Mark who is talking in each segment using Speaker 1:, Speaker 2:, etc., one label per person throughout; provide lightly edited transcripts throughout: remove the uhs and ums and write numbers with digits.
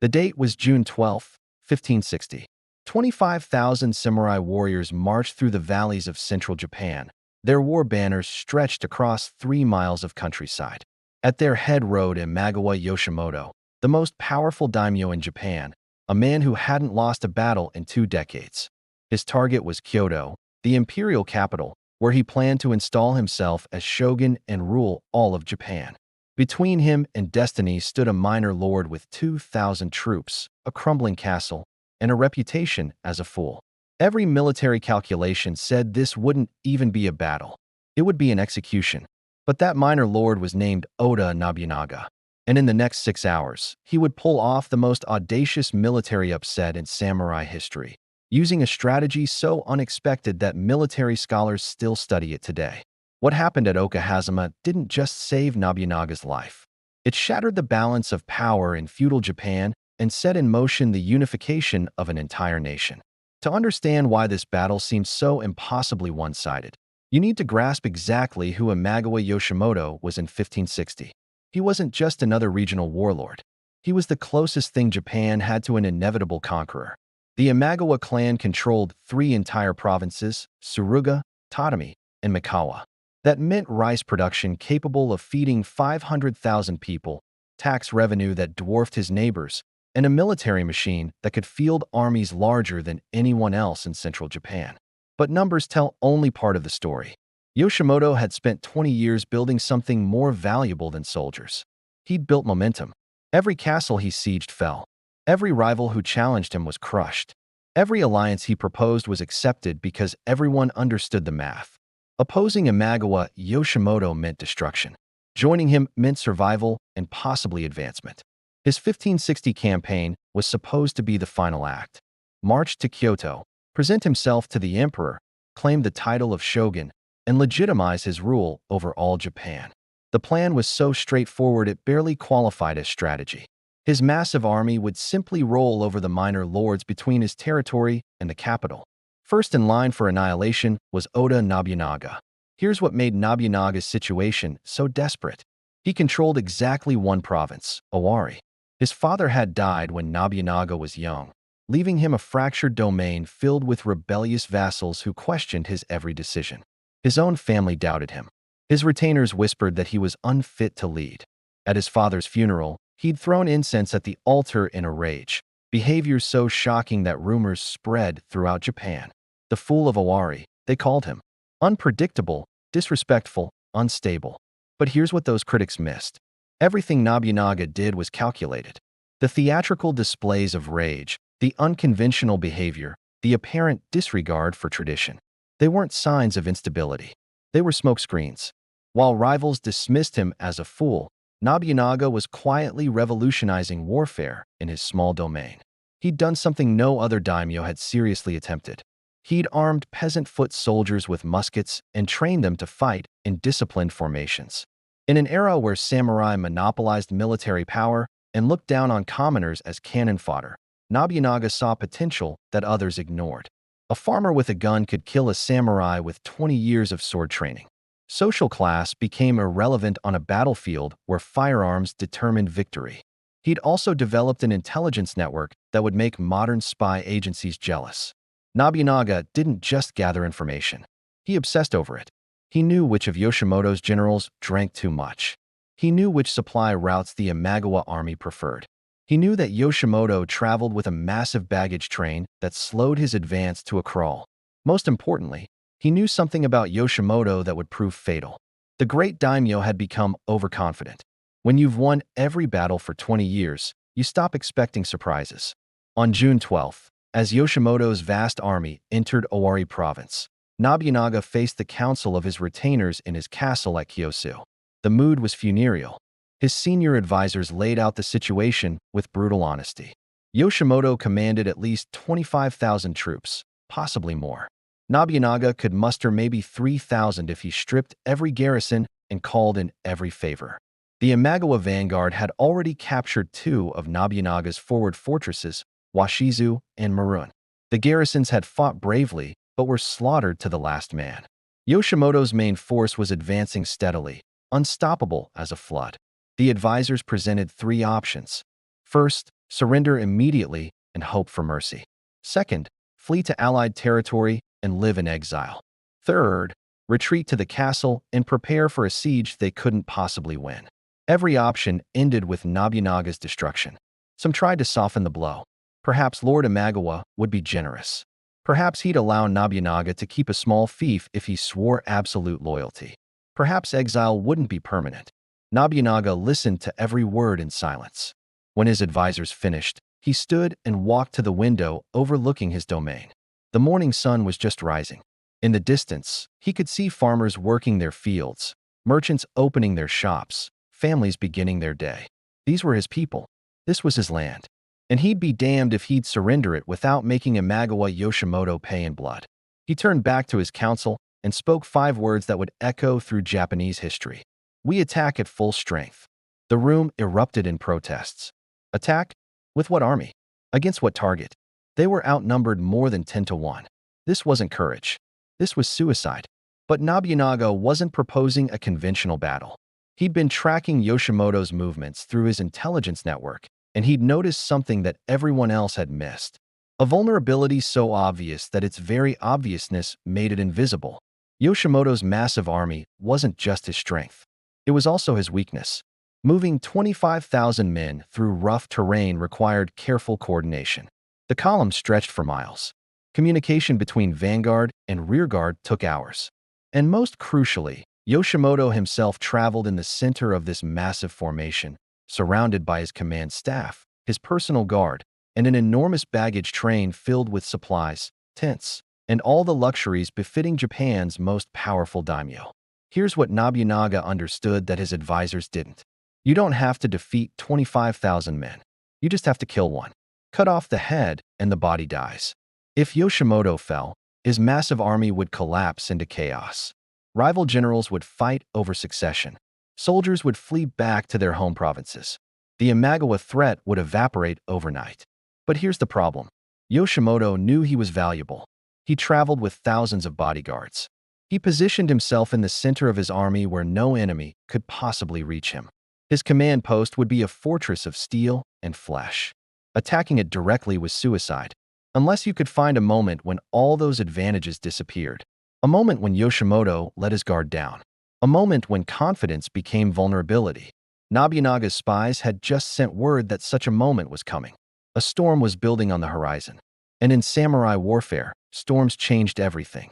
Speaker 1: The date was June 12, 1560. 25,000 samurai warriors marched through the valleys of central Japan. Their war banners stretched across 3 miles of countryside. At their head rode Imagawa Yoshimoto, the most powerful daimyo in Japan, a man who hadn't lost a battle in 2 decades. His target was Kyoto, the imperial capital, where he planned to install himself as shogun and rule all of Japan. Between him and destiny stood a minor lord with 2,000 troops, a crumbling castle, and a reputation as a fool. Every military calculation said this wouldn't even be a battle. It would be an execution. But that minor lord was named Oda Nobunaga, and in the next 6 hours, he would pull off the most audacious military upset in samurai history, using a strategy so unexpected that military scholars still study it today. What happened at Okehazama didn't just save Nobunaga's life. It shattered the balance of power in feudal Japan and set in motion the unification of an entire nation. To understand why this battle seems so impossibly one-sided, you need to grasp exactly who Imagawa Yoshimoto was in 1560. He wasn't just another regional warlord. He was the closest thing Japan had to an inevitable conqueror. The Imagawa clan controlled 3 entire provinces, Suruga, Tatami, and Mikawa. That meant rice production capable of feeding 500,000 people, tax revenue that dwarfed his neighbors, and a military machine that could field armies larger than anyone else in central Japan. But numbers tell only part of the story. Yoshimoto had spent 20 years building something more valuable than soldiers. He'd built momentum. Every castle he sieged fell. Every rival who challenged him was crushed. Every alliance he proposed was accepted because everyone understood the math. Opposing Imagawa Yoshimoto meant destruction. Joining him meant survival and possibly advancement. His 1560 campaign was supposed to be the final act. March to Kyoto, present himself to the emperor, claim the title of shogun, and legitimize his rule over all Japan. The plan was so straightforward it barely qualified as strategy. His massive army would simply roll over the minor lords between his territory and the capital. First in line for annihilation was Oda Nobunaga. Here's what made Nobunaga's situation so desperate. He controlled exactly one province, Owari. His father had died when Nobunaga was young, leaving him a fractured domain filled with rebellious vassals who questioned his every decision. His own family doubted him. His retainers whispered that he was unfit to lead. At his father's funeral, he'd thrown incense at the altar in a rage, behavior so shocking that rumors spread throughout Japan. The Fool of Owari, they called him. Unpredictable, disrespectful, unstable. But here's what those critics missed. Everything Nobunaga did was calculated. The theatrical displays of rage, the unconventional behavior, the apparent disregard for tradition. They weren't signs of instability. They were smokescreens. While rivals dismissed him as a fool, Nobunaga was quietly revolutionizing warfare in his small domain. He'd done something no other daimyo had seriously attempted. He'd armed peasant foot soldiers with muskets and trained them to fight in disciplined formations. In an era where samurai monopolized military power and looked down on commoners as cannon fodder, Nobunaga saw potential that others ignored. A farmer with a gun could kill a samurai with 20 years of sword training. Social class became irrelevant on a battlefield where firearms determined victory. He'd also developed an intelligence network that would make modern spy agencies jealous. Nobunaga didn't just gather information. He obsessed over it. He knew which of Yoshimoto's generals drank too much. He knew which supply routes the Imagawa army preferred. He knew that Yoshimoto traveled with a massive baggage train that slowed his advance to a crawl. Most importantly, he knew something about Yoshimoto that would prove fatal. The great daimyo had become overconfident. When you've won every battle for 20 years, you stop expecting surprises. On June 12th, as Yoshimoto's vast army entered Owari province, Nobunaga faced the council of his retainers in his castle at Kyosu. The mood was funereal. His senior advisors laid out the situation with brutal honesty. Yoshimoto commanded at least 25,000 troops, possibly more. Nobunaga could muster maybe 3,000 if he stripped every garrison and called in every favor. The Imagawa vanguard had already captured 2 of Nobunaga's forward fortresses, Washizu and Marun. The garrisons had fought bravely, but were slaughtered to the last man. Yoshimoto's main force was advancing steadily, unstoppable as a flood. The advisors presented 3 options. First, surrender immediately and hope for mercy. Second, flee to Allied territory and live in exile. Third, retreat to the castle and prepare for a siege they couldn't possibly win. Every option ended with Nobunaga's destruction. Some tried to soften the blow. Perhaps Lord Imagawa would be generous. Perhaps he'd allow Nobunaga to keep a small fief if he swore absolute loyalty. Perhaps exile wouldn't be permanent. Nobunaga listened to every word in silence. When his advisors finished, he stood and walked to the window overlooking his domain. The morning sun was just rising. In the distance, he could see farmers working their fields, merchants opening their shops, families beginning their day. These were his people. This was his land. And he'd be damned if he'd surrender it without making Imagawa Yoshimoto pay in blood. He turned back to his council and spoke 5 words that would echo through Japanese history. We attack at full strength. The room erupted in protests. Attack? With what army? Against what target? They were outnumbered more than 10 to 1. This wasn't courage. This was suicide. But Nobunaga wasn't proposing a conventional battle. He'd been tracking Yoshimoto's movements through his intelligence network, and he'd noticed something that everyone else had missed. A vulnerability so obvious that its very obviousness made it invisible. Yoshimoto's massive army wasn't just his strength. It was also his weakness. Moving 25,000 men through rough terrain required careful coordination. The column stretched for miles. Communication between vanguard and rearguard took hours. And most crucially, Yoshimoto himself traveled in the center of this massive formation, surrounded by his command staff, his personal guard, and an enormous baggage train filled with supplies, tents, and all the luxuries befitting Japan's most powerful daimyo. Here's what Nobunaga understood that his advisors didn't. You don't have to defeat 25,000 men. You just have to kill one. Cut off the head, and the body dies. If Yoshimoto fell, his massive army would collapse into chaos. Rival generals would fight over succession. Soldiers would flee back to their home provinces. The Imagawa threat would evaporate overnight. But here's the problem. Yoshimoto knew he was valuable. He traveled with thousands of bodyguards. He positioned himself in the center of his army where no enemy could possibly reach him. His command post would be a fortress of steel and flesh. Attacking it directly was suicide, unless you could find a moment when all those advantages disappeared. A moment when Yoshimoto let his guard down. A moment when confidence became vulnerability. Nobunaga's spies had just sent word that such a moment was coming. A storm was building on the horizon. And in samurai warfare, storms changed everything.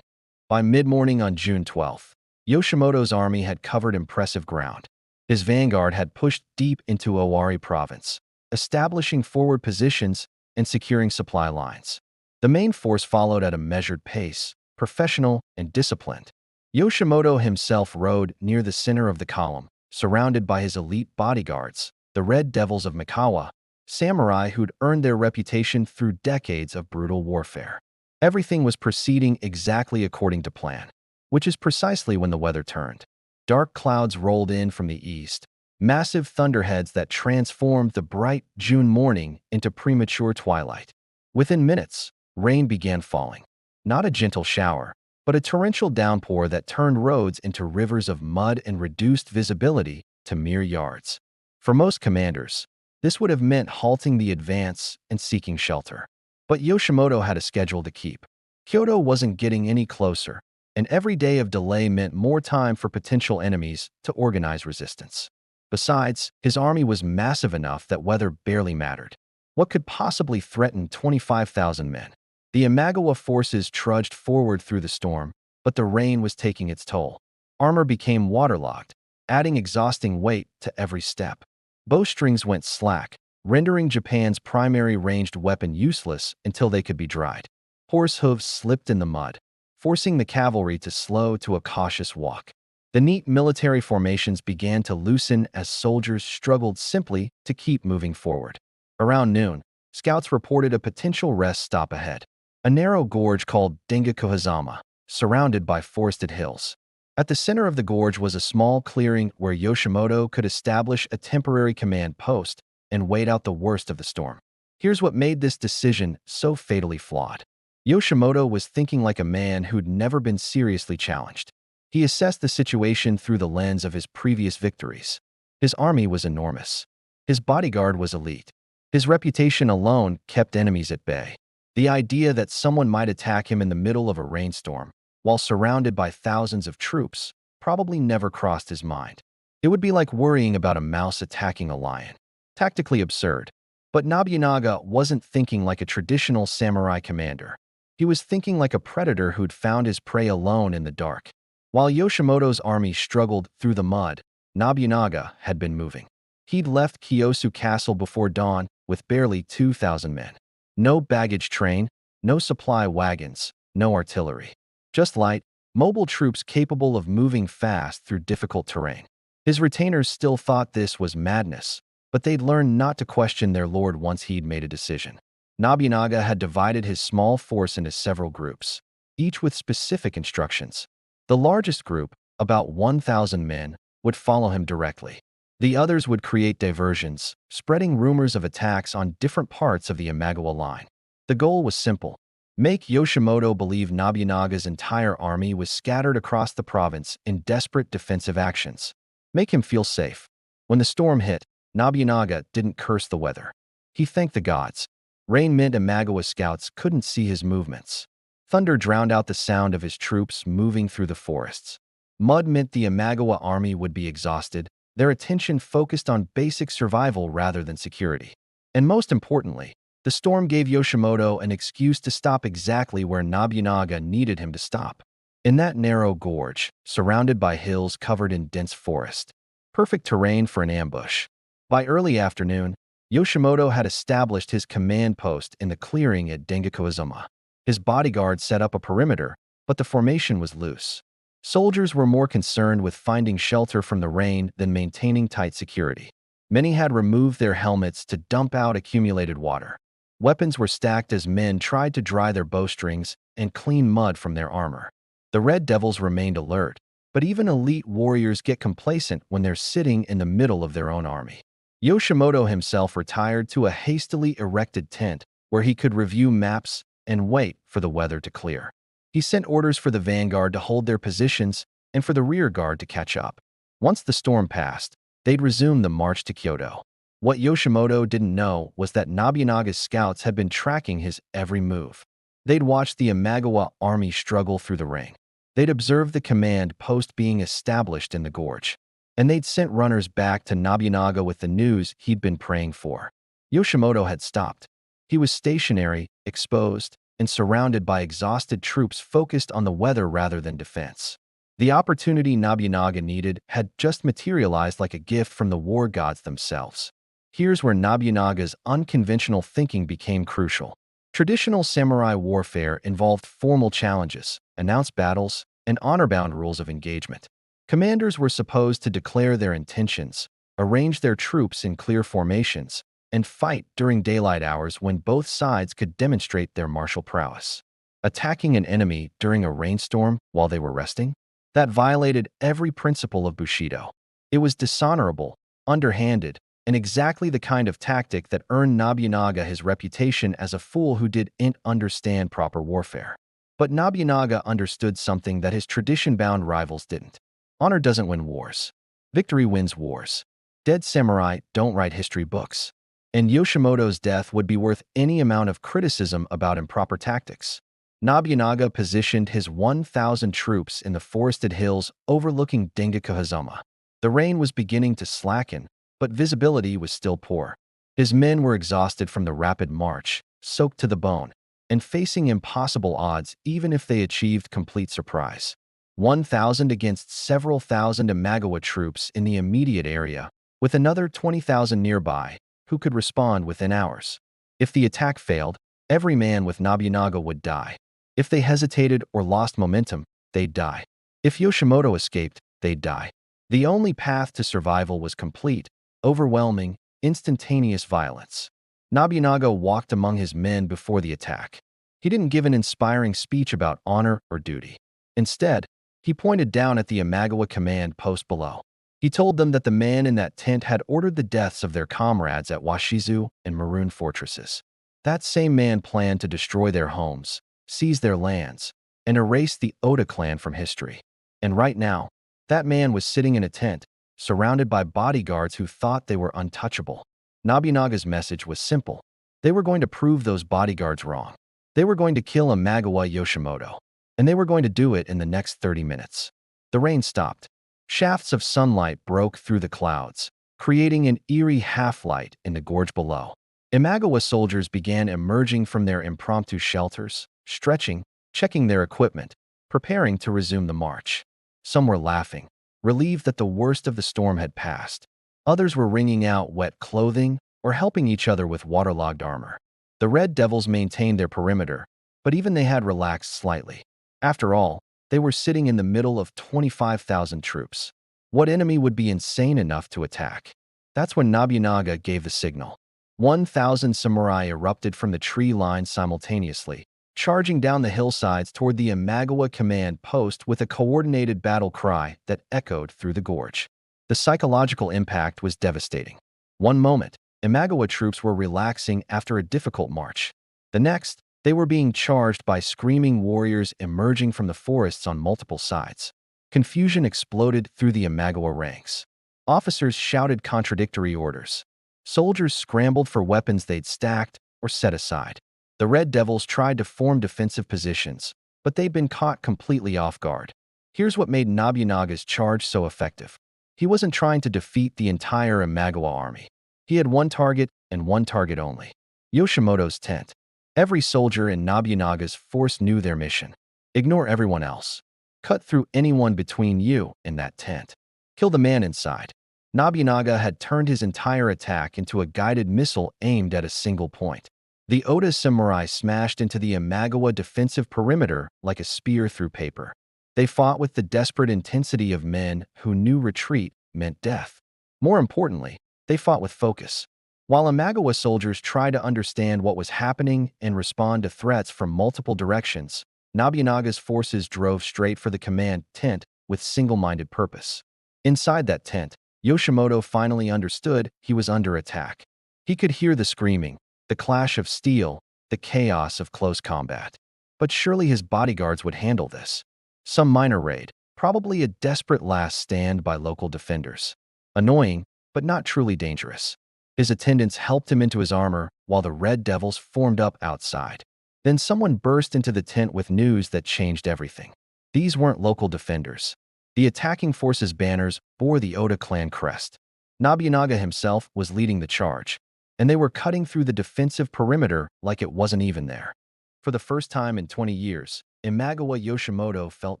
Speaker 1: By mid-morning on June 12th, Yoshimoto's army had covered impressive ground. His vanguard had pushed deep into Owari province, establishing forward positions and securing supply lines. The main force followed at a measured pace, professional and disciplined. Yoshimoto himself rode near the center of the column, surrounded by his elite bodyguards, the Red Devils of Mikawa, samurai who'd earned their reputation through decades of brutal warfare. Everything was proceeding exactly according to plan, which is precisely when the weather turned. Dark clouds rolled in from the east, massive thunderheads that transformed the bright June morning into premature twilight. Within minutes, rain began falling. Not a gentle shower, but a torrential downpour that turned roads into rivers of mud and reduced visibility to mere yards. For most commanders, this would have meant halting the advance and seeking shelter. But Yoshimoto had a schedule to keep. Kyoto wasn't getting any closer, and every day of delay meant more time for potential enemies to organize resistance. Besides, his army was massive enough that weather barely mattered. What could possibly threaten 25,000 men? The Imagawa forces trudged forward through the storm, but the rain was taking its toll. Armor became waterlogged, adding exhausting weight to every step. Bowstrings went slack, rendering Japan's primary ranged weapon useless until they could be dried. Horse hooves slipped in the mud, forcing the cavalry to slow to a cautious walk. The neat military formations began to loosen as soldiers struggled simply to keep moving forward. Around noon, scouts reported a potential rest stop ahead. A narrow gorge called Okehazama, surrounded by forested hills. At the center of the gorge was a small clearing where Yoshimoto could establish a temporary command post and wait out the worst of the storm. Here's what made this decision so fatally flawed. Yoshimoto was thinking like a man who'd never been seriously challenged. He assessed the situation through the lens of his previous victories. His army was enormous. His bodyguard was elite. His reputation alone kept enemies at bay. The idea that someone might attack him in the middle of a rainstorm, while surrounded by thousands of troops, probably never crossed his mind. It would be like worrying about a mouse attacking a lion. Tactically absurd. But Nobunaga wasn't thinking like a traditional samurai commander. He was thinking like a predator who'd found his prey alone in the dark. While Yoshimoto's army struggled through the mud, Nobunaga had been moving. He'd left Kiyosu Castle before dawn with barely 2,000 men. No baggage train, no supply wagons, no artillery. Just light, mobile troops capable of moving fast through difficult terrain. His retainers still thought this was madness, but they'd learned not to question their lord once he'd made a decision. Nobunaga had divided his small force into several groups, each with specific instructions. The largest group, about 1,000 men, would follow him directly. The others would create diversions, spreading rumors of attacks on different parts of the Imagawa line. The goal was simple: make Yoshimoto believe Nobunaga's entire army was scattered across the province in desperate defensive actions. Make him feel safe. When the storm hit, Nobunaga didn't curse the weather. He thanked the gods. Rain meant Imagawa scouts couldn't see his movements. Thunder drowned out the sound of his troops moving through the forests. Mud meant the Imagawa army would be exhausted, their attention focused on basic survival rather than security. And most importantly, the storm gave Yoshimoto an excuse to stop exactly where Nobunaga needed him to stop. In that narrow gorge, surrounded by hills covered in dense forest. Perfect terrain for an ambush. By early afternoon, Yoshimoto had established his command post in the clearing at Okehazama. His bodyguard set up a perimeter, but the formation was loose. Soldiers were more concerned with finding shelter from the rain than maintaining tight security. Many had removed their helmets to dump out accumulated water. Weapons were stacked as men tried to dry their bowstrings and clean mud from their armor. The Red Devils remained alert, but even elite warriors get complacent when they're sitting in the middle of their own army. Yoshimoto himself retired to a hastily erected tent where he could review maps and wait for the weather to clear. He sent orders for the vanguard to hold their positions and for the rear guard to catch up. Once the storm passed, they'd resume the march to Kyoto. What Yoshimoto didn't know was that Nobunaga's scouts had been tracking his every move. They'd watched the Imagawa army struggle through the rain. They'd observed the command post being established in the gorge. And they'd sent runners back to Nobunaga with the news he'd been praying for. Yoshimoto had stopped. He was stationary, exposed, and surrounded by exhausted troops focused on the weather rather than defense. The opportunity Nobunaga needed had just materialized like a gift from the war gods themselves. Here's where Nobunaga's unconventional thinking became crucial. Traditional samurai warfare involved formal challenges, announced battles, and honor-bound rules of engagement. Commanders were supposed to declare their intentions, arrange their troops in clear formations, and fight during daylight hours when both sides could demonstrate their martial prowess. Attacking an enemy during a rainstorm while they were resting? That violated every principle of Bushido. It was dishonorable, underhanded, and exactly the kind of tactic that earned Nobunaga his reputation as a fool who didn't understand proper warfare. But Nobunaga understood something that his tradition-bound rivals didn't. Honor doesn't win wars. Victory wins wars. Dead samurai don't write history books. And Yoshimoto's death would be worth any amount of criticism about improper tactics. Nobunaga positioned his 1,000 troops in the forested hills overlooking Okehazama. The rain was beginning to slacken, but visibility was still poor. His men were exhausted from the rapid march, soaked to the bone, and facing impossible odds even if they achieved complete surprise. 1,000 against several thousand Imagawa troops in the immediate area, with another 20,000 nearby, who could respond within hours. If the attack failed, every man with Nobunaga would die. If they hesitated or lost momentum, they'd die. If Yoshimoto escaped, they'd die. The only path to survival was complete, overwhelming, instantaneous violence. Nobunaga walked among his men before the attack. He didn't give an inspiring speech about honor or duty. Instead, he pointed down at the Imagawa command post below. He told them that the man in that tent had ordered the deaths of their comrades at Washizu and Maroon fortresses. That same man planned to destroy their homes, seize their lands, and erase the Oda clan from history. And right now, that man was sitting in a tent, surrounded by bodyguards who thought they were untouchable. Nobunaga's message was simple. They were going to prove those bodyguards wrong. They were going to kill Imagawa Yoshimoto. And they were going to do it in the next 30 minutes. The rain stopped. Shafts of sunlight broke through the clouds, creating an eerie half-light in the gorge below. Imagawa soldiers began emerging from their impromptu shelters, stretching, checking their equipment, preparing to resume the march. Some were laughing, relieved that the worst of the storm had passed. Others were wringing out wet clothing or helping each other with waterlogged armor. The Red Devils maintained their perimeter, but even they had relaxed slightly. After all, they were sitting in the middle of 25,000 troops. What enemy would be insane enough to attack? That's when Nobunaga gave the signal. 1,000 samurai erupted from the tree line simultaneously, charging down the hillsides toward the Imagawa command post with a coordinated battle cry that echoed through the gorge. The psychological impact was devastating. One moment, Imagawa troops were relaxing after a difficult march. The next, they were being charged by screaming warriors emerging from the forests on multiple sides. Confusion exploded through the Imagawa ranks. Officers shouted contradictory orders. Soldiers scrambled for weapons they'd stacked or set aside. The Red Devils tried to form defensive positions, but they'd been caught completely off guard. Here's what made Nobunaga's charge so effective. He wasn't trying to defeat the entire Imagawa army. He had one target and one target only: Yoshimoto's tent. Every soldier in Nobunaga's force knew their mission. Ignore everyone else. Cut through anyone between you and that tent. Kill the man inside. Nobunaga had turned his entire attack into a guided missile aimed at a single point. The Oda samurai smashed into the Imagawa defensive perimeter like a spear through paper. They fought with the desperate intensity of men who knew retreat meant death. More importantly, they fought with focus. While Imagawa soldiers tried to understand what was happening and respond to threats from multiple directions, Nobunaga's forces drove straight for the command tent with single-minded purpose. Inside that tent, Yoshimoto finally understood he was under attack. He could hear the screaming, the clash of steel, the chaos of close combat. But surely his bodyguards would handle this. Some minor raid, probably a desperate last stand by local defenders. Annoying, but not truly dangerous. His attendants helped him into his armor while the Red Devils formed up outside. Then someone burst into the tent with news that changed everything. These weren't local defenders. The attacking force's banners bore the Oda clan crest. Nobunaga himself was leading the charge, and they were cutting through the defensive perimeter like it wasn't even there. For the first time in 20 years, Imagawa Yoshimoto felt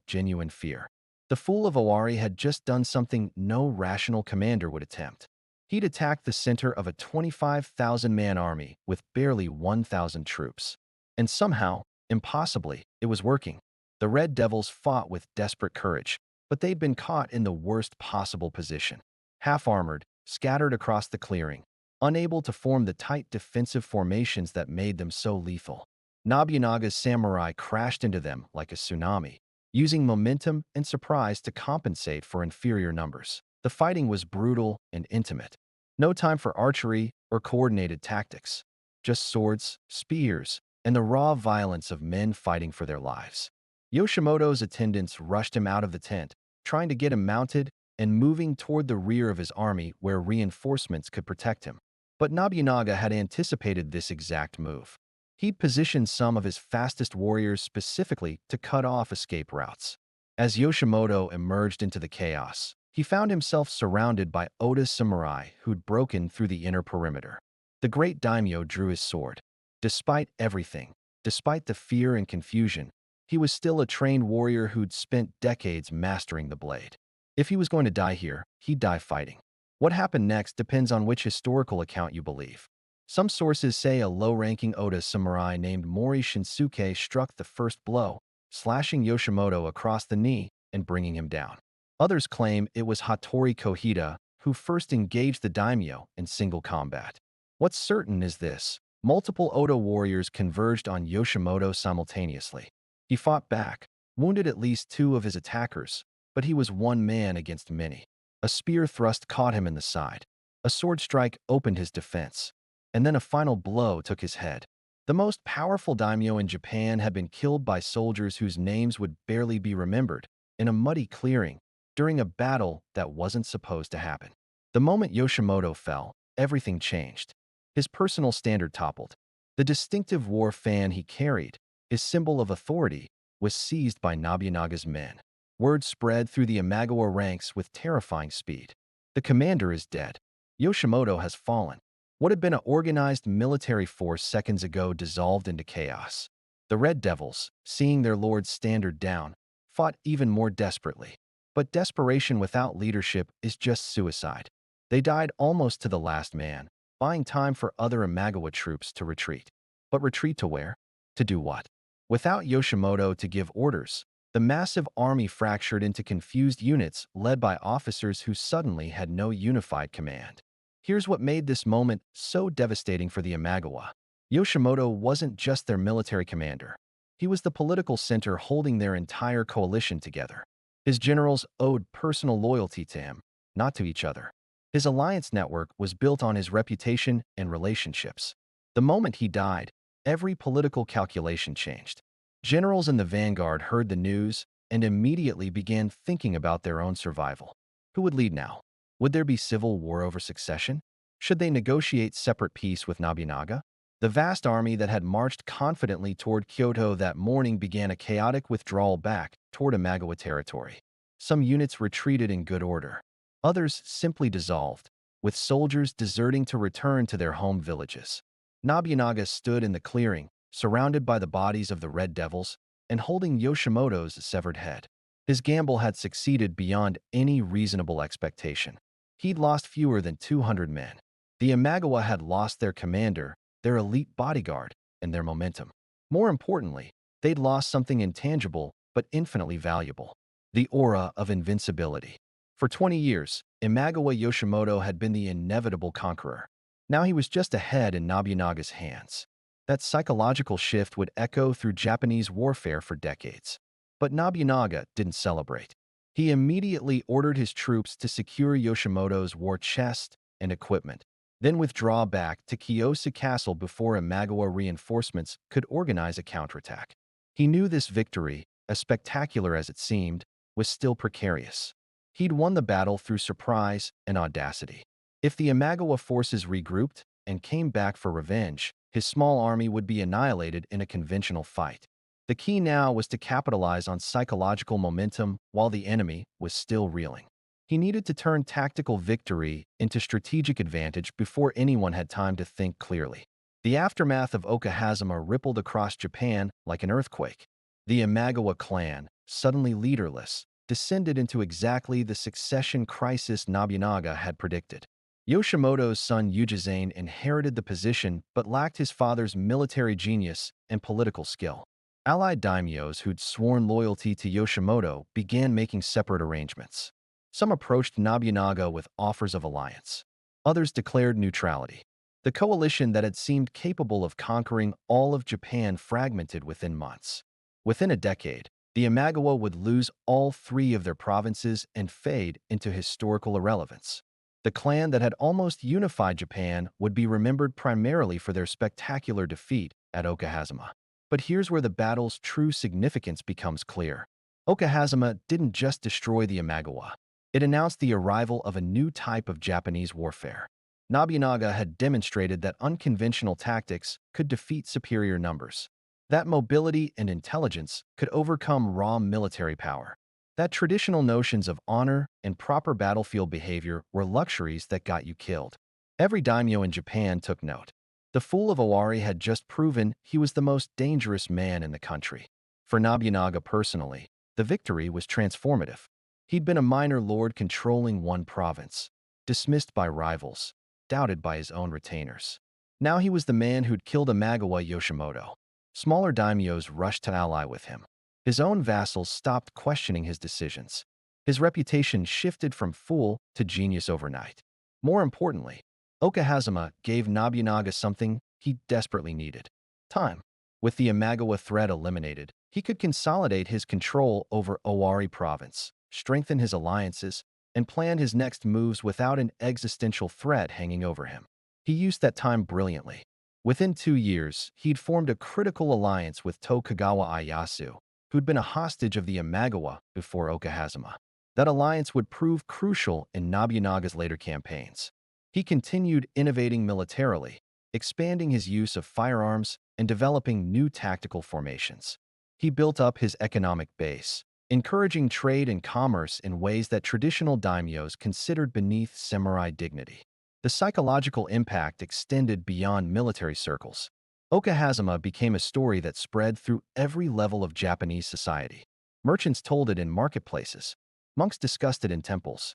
Speaker 1: genuine fear. The Fool of Owari had just done something no rational commander would attempt. He'd attacked the center of a 25,000-man army with barely 1,000 troops. And somehow, impossibly, it was working. The Red Devils fought with desperate courage, but they'd been caught in the worst possible position. Half-armored, scattered across the clearing, unable to form the tight defensive formations that made them so lethal. Nobunaga's samurai crashed into them like a tsunami, using momentum and surprise to compensate for inferior numbers. The fighting was brutal and intimate. No time for archery or coordinated tactics. Just swords, spears, and the raw violence of men fighting for their lives. Yoshimoto's attendants rushed him out of the tent, trying to get him mounted and moving toward the rear of his army where reinforcements could protect him. But Nobunaga had anticipated this exact move. He'd positioned some of his fastest warriors specifically to cut off escape routes. As Yoshimoto emerged into the chaos, he found himself surrounded by Oda's samurai who'd broken through the inner perimeter. The great daimyo drew his sword. Despite everything, despite the fear and confusion, he was still a trained warrior who'd spent decades mastering the blade. If he was going to die here, he'd die fighting. What happened next depends on which historical account you believe. Some sources say a low-ranking Oda samurai named Mori Shinsuke struck the first blow, slashing Yoshimoto across the knee and bringing him down. Others claim it was Hattori Kohita who first engaged the daimyo in single combat. What's certain is this: multiple Oda warriors converged on Yoshimoto simultaneously. He fought back, wounded at least 2 of his attackers, but he was one man against many. A spear thrust caught him in the side. A sword strike opened his defense. And then a final blow took his head. The most powerful daimyo in Japan had been killed by soldiers whose names would barely be remembered, in a muddy clearing, during a battle that wasn't supposed to happen. The moment Yoshimoto fell, everything changed. His personal standard toppled. The distinctive war fan he carried, his symbol of authority, was seized by Nobunaga's men. Word spread through the Imagawa ranks with terrifying speed. The commander is dead. Yoshimoto has fallen. What had been an organized military force seconds ago dissolved into chaos. The Red Devils, seeing their lord's standard down, fought even more desperately. But desperation without leadership is just suicide. They died almost to the last man, buying time for other Imagawa troops to retreat. But retreat to where? To do what? Without Yoshimoto to give orders, the massive army fractured into confused units led by officers who suddenly had no unified command. Here's what made this moment so devastating for the Imagawa. Yoshimoto wasn't just their military commander. He was the political center holding their entire coalition together. His generals owed personal loyalty to him, not to each other. His alliance network was built on his reputation and relationships. The moment he died, every political calculation changed. Generals in the vanguard heard the news and immediately began thinking about their own survival. Who would lead now? Would there be civil war over succession? Should they negotiate separate peace with Nobunaga? The vast army that had marched confidently toward Kyoto that morning began a chaotic withdrawal back toward Imagawa territory. Some units retreated in good order. Others simply dissolved, with soldiers deserting to return to their home villages. Nobunaga stood in the clearing, surrounded by the bodies of the Red Devils and holding Yoshimoto's severed head. His gamble had succeeded beyond any reasonable expectation. He'd lost fewer than 200 men. The Imagawa had lost their commander, their elite bodyguard, and their momentum. More importantly, they'd lost something intangible but infinitely valuable: the aura of invincibility. For 20 years, Imagawa Yoshimoto had been the inevitable conqueror. Now he was just a head in Nobunaga's hands. That psychological shift would echo through Japanese warfare for decades. But Nobunaga didn't celebrate. He immediately ordered his troops to secure Yoshimoto's war chest and equipment, then withdraw back to Kiyosu Castle before Imagawa reinforcements could organize a counterattack. He knew this victory, as spectacular as it seemed, was still precarious. He'd won the battle through surprise and audacity. If the Imagawa forces regrouped and came back for revenge, his small army would be annihilated in a conventional fight. The key now was to capitalize on psychological momentum while the enemy was still reeling. He needed to turn tactical victory into strategic advantage before anyone had time to think clearly. The aftermath of Okehazama rippled across Japan like an earthquake. The Imagawa clan, suddenly leaderless, descended into exactly the succession crisis Nobunaga had predicted. Yoshimoto's son Ujizane inherited the position but lacked his father's military genius and political skill. Allied daimyos who'd sworn loyalty to Yoshimoto began making separate arrangements. Some approached Nobunaga with offers of alliance. Others declared neutrality. The coalition that had seemed capable of conquering all of Japan fragmented within months. Within a decade, the Imagawa would lose all 3 of their provinces and fade into historical irrelevance. The clan that had almost unified Japan would be remembered primarily for their spectacular defeat at Okehazama. But here's where the battle's true significance becomes clear. Okehazama didn't just destroy the Imagawa. It announced the arrival of a new type of Japanese warfare. Nobunaga had demonstrated that unconventional tactics could defeat superior numbers. That mobility and intelligence could overcome raw military power. That traditional notions of honor and proper battlefield behavior were luxuries that got you killed. Every daimyo in Japan took note. The Fool of Owari had just proven he was the most dangerous man in the country. For Nobunaga personally, the victory was transformative. He'd been a minor lord controlling one province, dismissed by rivals, doubted by his own retainers. Now he was the man who'd killed Imagawa Yoshimoto. Smaller daimyos rushed to ally with him. His own vassals stopped questioning his decisions. His reputation shifted from fool to genius overnight. More importantly, Okehazama gave Nobunaga something he desperately needed: time. With the Imagawa threat eliminated, he could consolidate his control over Owari province, strengthen his alliances, and plan his next moves without an existential threat hanging over him. He used that time brilliantly. Within 2 years, he'd formed a critical alliance with Tokugawa Ieyasu, who'd been a hostage of the Imagawa before Okehazama. That alliance would prove crucial in Nobunaga's later campaigns. He continued innovating militarily, expanding his use of firearms and developing new tactical formations. He built up his economic base, encouraging trade and commerce in ways that traditional daimyos considered beneath samurai dignity. The psychological impact extended beyond military circles. Okehazama became a story that spread through every level of Japanese society. Merchants told it in marketplaces. Monks discussed it in temples.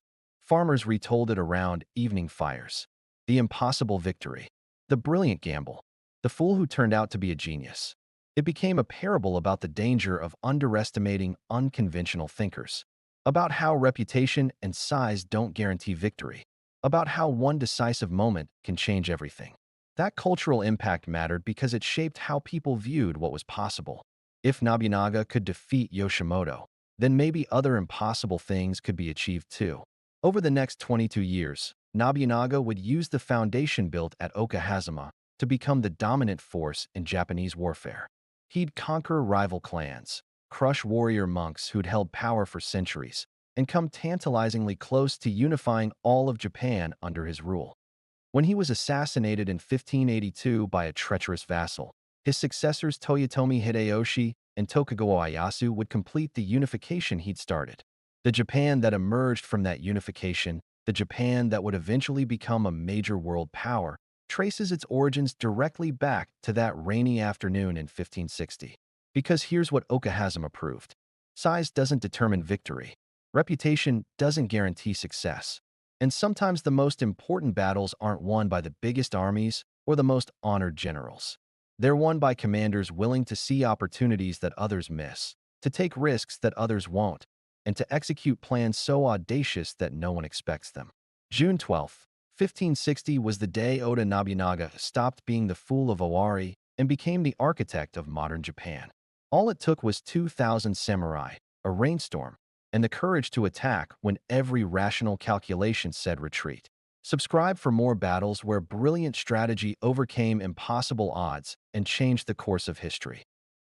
Speaker 1: Farmers retold it around evening fires. The impossible victory. The brilliant gamble. The fool who turned out to be a genius. It became a parable about the danger of underestimating unconventional thinkers, about how reputation and size don't guarantee victory, about how one decisive moment can change everything. That cultural impact mattered because it shaped how people viewed what was possible. If Nobunaga could defeat Yoshimoto, then maybe other impossible things could be achieved too. Over the next 22 years, Nobunaga would use the foundation built at Okehazama to become the dominant force in Japanese warfare. He'd conquer rival clans, crush warrior monks who'd held power for centuries, and come tantalizingly close to unifying all of Japan under his rule. When he was assassinated in 1582 by a treacherous vassal, his successors Toyotomi Hideyoshi and Tokugawa Ieyasu would complete the unification he'd started. The Japan that emerged from that unification, the Japan that would eventually become a major world power, traces its origins directly back to that rainy afternoon in 1560. Because here's what Okehazama proved. Size doesn't determine victory. Reputation doesn't guarantee success. And sometimes the most important battles aren't won by the biggest armies or the most honored generals. They're won by commanders willing to see opportunities that others miss, to take risks that others won't, and to execute plans so audacious that no one expects them. June 12, 1560 was the day Oda Nobunaga stopped being the fool of Owari and became the architect of modern Japan. All it took was 2,000 samurai, a rainstorm, and the courage to attack when every rational calculation said retreat. Subscribe for more battles where brilliant strategy overcame impossible odds and changed the course of history.